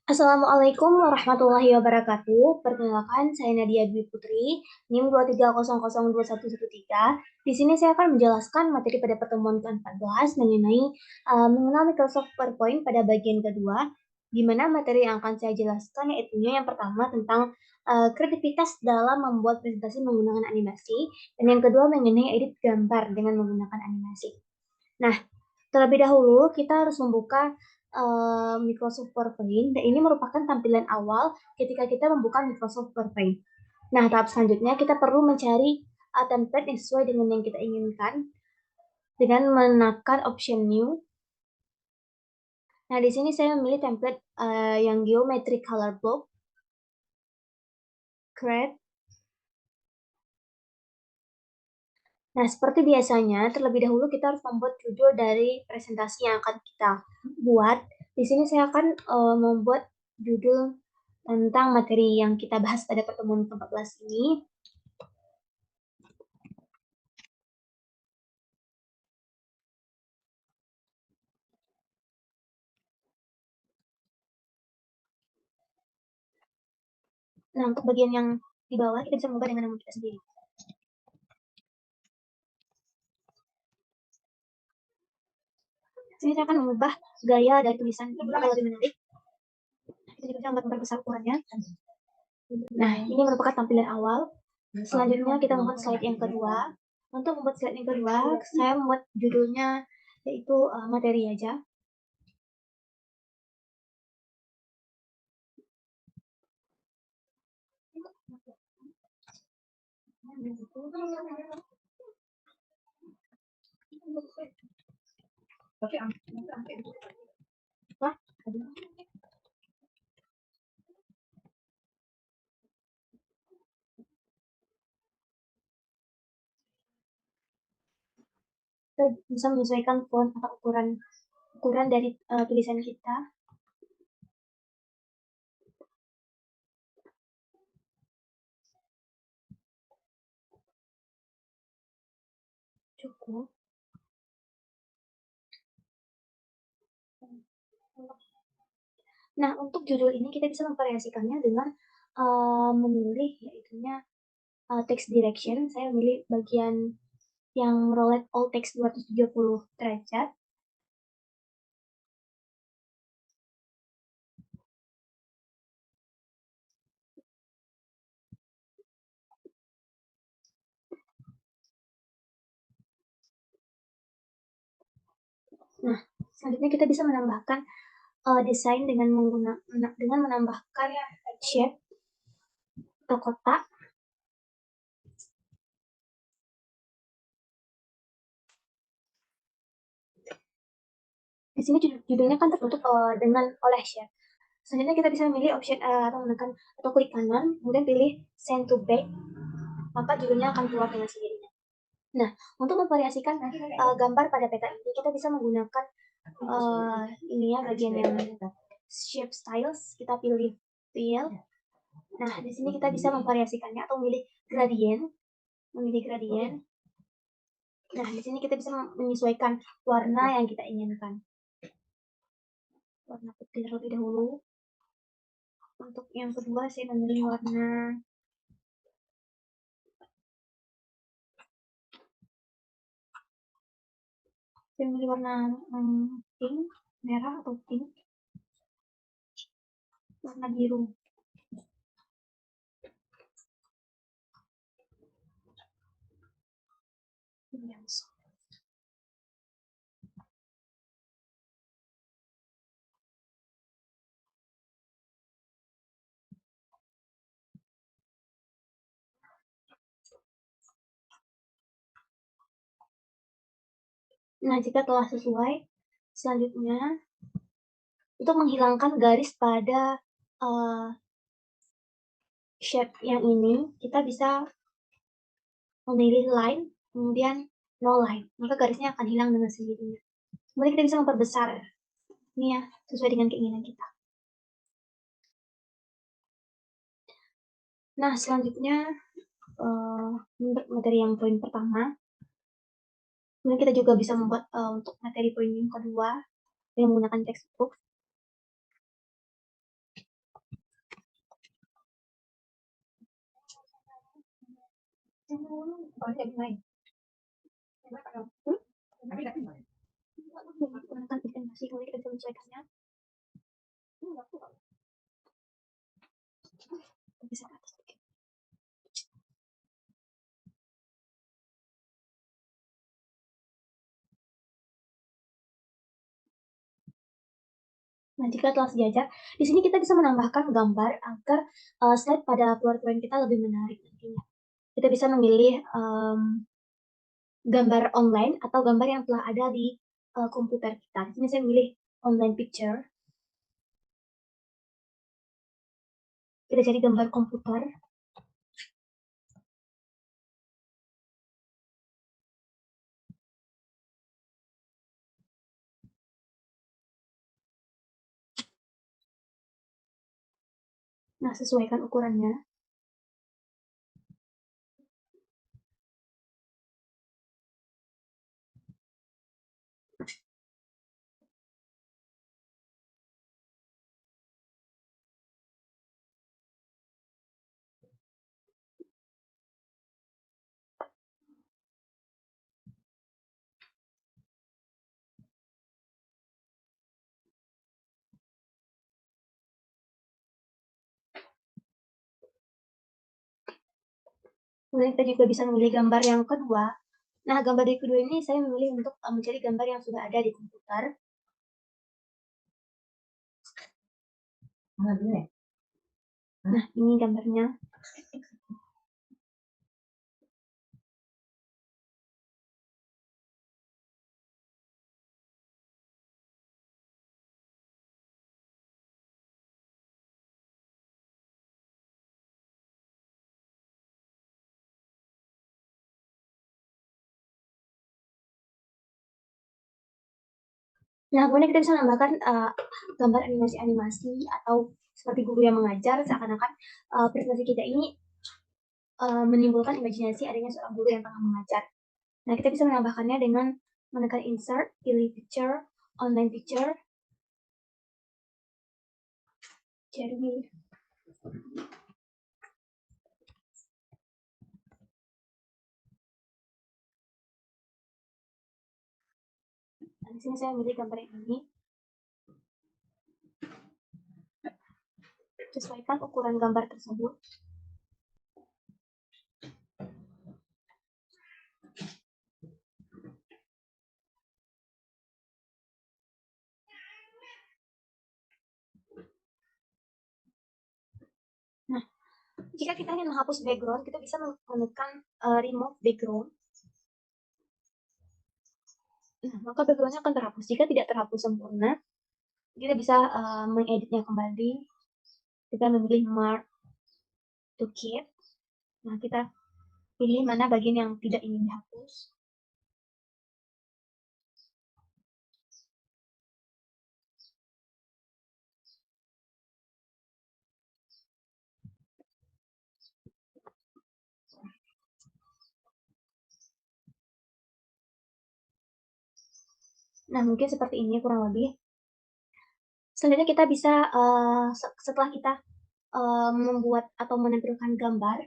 Assalamualaikum warahmatullahi wabarakatuh. Perkenalkan, saya Nadia Dwi Putri, NIM 230021113. Di sini saya akan menjelaskan materi pada pertemuan ke-14 mengenai mengenal Microsoft PowerPoint pada bagian kedua, di mana materi yang akan saya jelaskan yaitu yang pertama tentang kreativitas dalam membuat presentasi menggunakan animasi, dan yang kedua mengenai edit gambar dengan menggunakan animasi. Nah, terlebih dahulu kita harus membuka Microsoft PowerPoint, dan ini merupakan tampilan awal ketika kita membuka Microsoft PowerPoint. Nah, tahap selanjutnya kita perlu mencari template yang sesuai dengan yang kita inginkan dengan menekan option New. Nah, di sini saya memilih template yang Geometry Color Block, Create. Nah, seperti biasanya, terlebih dahulu kita harus membuat judul dari presentasi yang akan kita buat. Di sini saya akan membuat judul tentang materi yang kita bahas pada pertemuan ke-14 ini. Nah, untuk bagian yang di bawah, kita bisa mengubah dengan nama kita sendiri. Sini saya akan mengubah gaya dari tulisan ini agar lebih menarik. Kita juga bisa memperbesar ukurannya. Nah, ini merupakan tampilan awal. Selanjutnya kita membuat slide yang kedua. Untuk membuat slide yang kedua, saya membuat judulnya yaitu materi aja. Wah, kita bisa menyesuaikan font atau ukuran dari tulisan kita. Cukup. Nah, untuk judul ini kita bisa memvariasikannya dengan memilih yaitunya text direction. Saya memilih bagian yang roulette all text 270 derajat. Nah, selanjutnya kita bisa menambahkan desain dengan menambahkan shape atau kotak. Di sini judulnya kan tertutup dengan oleh shape. Selanjutnya kita bisa memilih option atau menekan atau klik kanan, kemudian pilih send to back, maka judulnya akan keluar dengan sendirinya. Nah, untuk memvariasikan gambar pada peta ini, kita bisa menggunakan ini ya bagian yang shape styles. Kita pilih fill. Nah, di sini kita bisa memvariasikannya atau memilih gradien. Nah, di sini kita bisa menyesuaikan warna yang kita inginkan. Warna putih terlebih dahulu. Untuk yang kedua, saya memilih warna pink, merah atau pink, warna biru. Nah, jika telah sesuai, selanjutnya untuk menghilangkan garis pada uh, shape yang ini, kita bisa memilih line, kemudian no line. Maka garisnya akan hilang dengan sendirinya. Kemudian kita bisa memperbesar. Ini ya, sesuai dengan keinginan kita. Nah, selanjutnya materi yang poin pertama. Kemudian kita juga bisa membuat untuk materi poin yang kedua dengan menggunakan textbook. Menggunakan informasi kemudian kita bisa menyesuaikannya. Bisa ke atas sedikit. Nah, jika telah sejajar, di sini kita bisa menambahkan gambar agar slide pada PowerPoint kita lebih menarik nantinya. Kita bisa memilih gambar online atau gambar yang telah ada di komputer kita. Di sini saya memilih online picture. Kita cari gambar komputer. Nah, sesuaikan ukurannya. Kemudian kita juga bisa memilih gambar yang kedua. Nah, gambar yang kedua ini saya memilih untuk mencari gambar yang sudah ada di komputer. Nah, ini gambarnya. Nah, kemudian kita bisa menambahkan gambar animasi-animasi atau seperti guru yang mengajar, seakan-akan presentasi kita ini menimbulkan imajinasi adanya seorang guru yang tengah mengajar. Nah, kita bisa menambahkannya dengan menekan insert, pilih picture, online picture, jadi di sini saya memilih gambar yang ini. Sesuaikan ukuran gambar tersebut. Nah, jika kita ingin menghapus background, kita bisa menekan remove background. Nah, maka backgroundnya akan terhapus. Jika tidak terhapus sempurna, kita bisa mengeditnya kembali. Kita memilih mark to keep. Nah, kita pilih mana bagian yang tidak ingin dihapus. Nah, mungkin seperti ini kurang lebih. Selanjutnya kita bisa, setelah kita membuat atau menampilkan gambar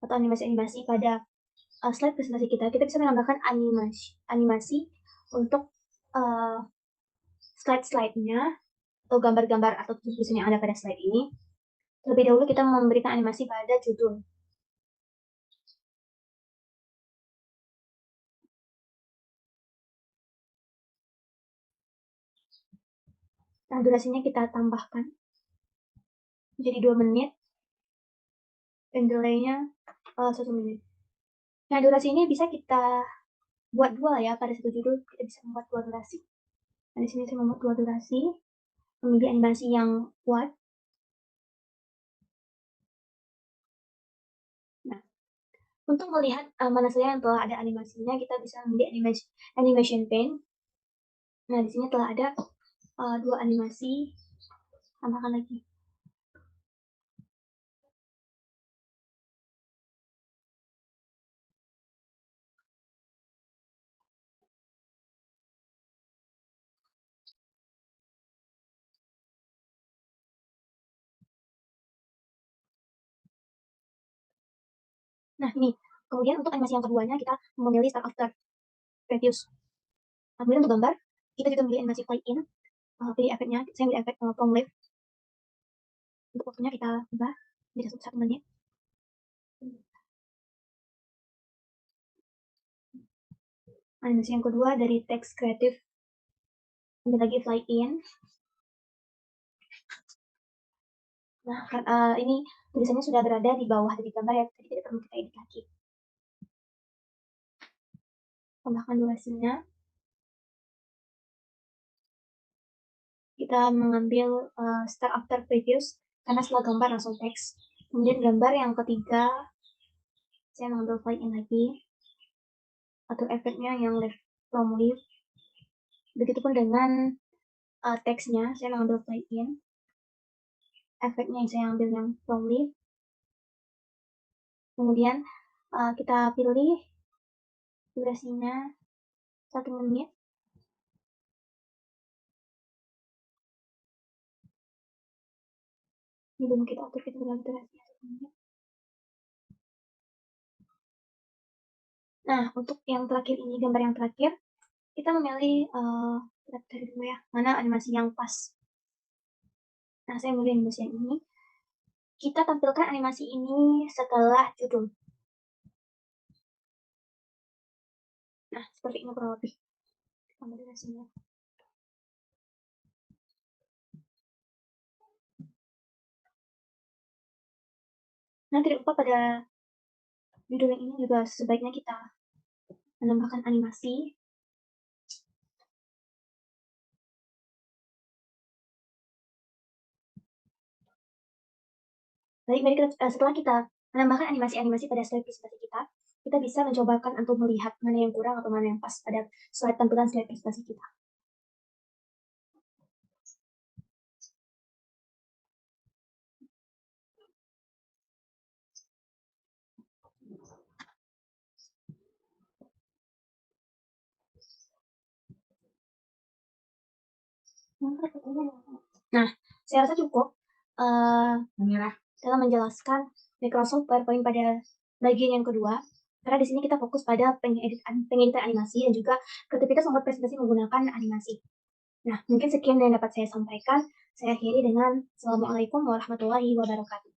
atau animasi-animasi pada slide presentasi kita, kita bisa menambahkan animasi untuk slide-slide-nya atau gambar-gambar atau tulisan yang ada pada slide ini. Terlebih dahulu kita memberikan animasi pada judul. Nah, durasinya kita tambahkan menjadi 2 menit dan delaynya 1 menit. Nah, durasi ini bisa kita buat 2 ya, pada satu judul kita bisa membuat 2 durasi. Nah, di sini saya membuat 2 durasi, memilih animasi yang kuat. Nah, untuk melihat mana saja yang telah ada animasinya, kita bisa memilih animation paint. Nah, di sini telah ada 2 animasi, tambahkan lagi. Nah, ini Kemudian untuk animasi yang keduanya kita memilih start after previous. Kemudian untuk gambar kita juga memilih animasi fly in, pilih efeknya, saya pilih efek from left. Untuk waktunya kita ubah bisa 1 menit. Animasi yang kedua dari text kreatif, ambil lagi fly in. Nah, ini tulisannya sudah berada di bawah dari gambar ya, jadi tidak perlu kita edit lagi. Tambahkan durasinya. Kita mengambil start after previous, karena setelah gambar langsung teks. Kemudian gambar yang ketiga, saya mengambil fly in lagi, atau efeknya yang left from left. Begitupun dengan teksnya, saya mengambil fly in, efeknya yang saya ambil yang from left. Kemudian kita pilih durasinya 1 menit. Ini belum kita atur, kita ulang durasinya 1 menit. Nah, untuk yang terakhir ini, gambar yang terakhir, kita memilih dari dulu ya, mana animasi yang pas. Nah, saya memilih animasi yang ini. Kita tampilkan animasi ini setelah judul. Nah, seperti ini kurang lebih. Tambah durasinya. Nah, tidak lupa pada judul ini juga sebaiknya kita menambahkan animasi. Baik, setelah kita menambahkan animasi-animasi pada slide presentasi kita bisa mencobakan untuk melihat mana yang kurang atau mana yang pas pada slide tampilan slide presentasi kita. Nah, saya rasa cukup dalam menjelaskan Microsoft PowerPoint pada bagian yang kedua, karena di sini kita fokus pada pengeditan animasi dan juga kreativitas membuat presentasi menggunakan animasi. Nah, mungkin sekian yang dapat saya sampaikan. Saya akhiri dengan Assalamualaikum warahmatullahi wabarakatuh.